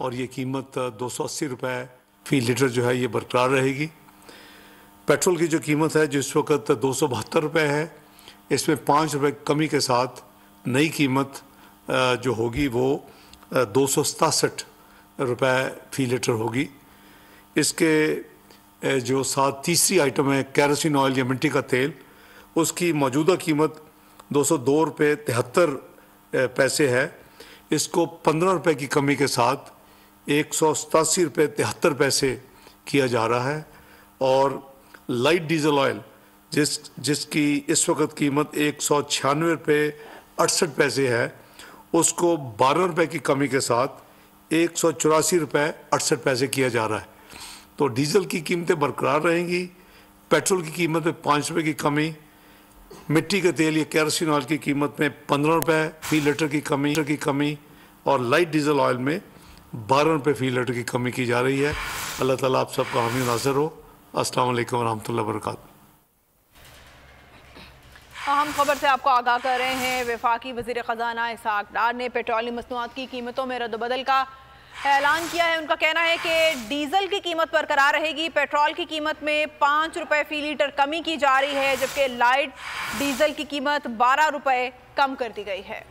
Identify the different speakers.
Speaker 1: और ये कीमत 280 रुपये फ़ी लीटर जो है ये बरकरार रहेगी। पेट्रोल की जो कीमत है जो इस वक्त 272 रुपये है, इसमें 5 रुपये कमी के साथ नई कीमत जो होगी वो 267 रुपये फ़ी लीटर होगी। इसके जो साथ तीसरी आइटम है केरोसिन ऑयल या मिट्टी का तेल, उसकी मौजूदा कीमत 202 रुपये 73 पैसे है। इसको 15 रुपये की कमी के साथ 187 रुपये 73 पैसे किया जा रहा है। और लाइट डीजल ऑयल जिसकी इस वक्त कीमत 196 रुपये 68 पैसे है, उसको 12 रुपये की कमी के साथ 184 रुपये 68 पैसे किया जा रहा है। तो डीजल की कीमतें बरकरार रहेंगी, पेट्रोल की कीमत में 5 रुपये की कमी, मिट्टी के तेल या केरोसिन ऑयल की कीमत में 15 रुपये फ़ी लीटर की कमी और लाइट डीजल ऑयल में 12 रुपये फ़ी लीटर की कमी की जा रही है। अल्लाह ताला आप सबका हामी नाज़िर हो। अस्सलाम वालेकुम रहमतुल्लाहि व बरकातहू।
Speaker 2: अहम खबर से आपको आगाह कर रहे हैं। वफाकी वज़ीर ख़ज़ाना इसहाक़ डार ने पेट्रोलियम मसनूआत की कीमतों में रद्द-बदल का ऐलान किया है। उनका कहना है कि डीजल की कीमत बरकरार रहेगी, पेट्रोल की कीमत में 5 रुपये फ़ी लीटर कमी की जा रही है, जबकि लाइट डीजल की कीमत 12 रुपये कम कर दी गई है।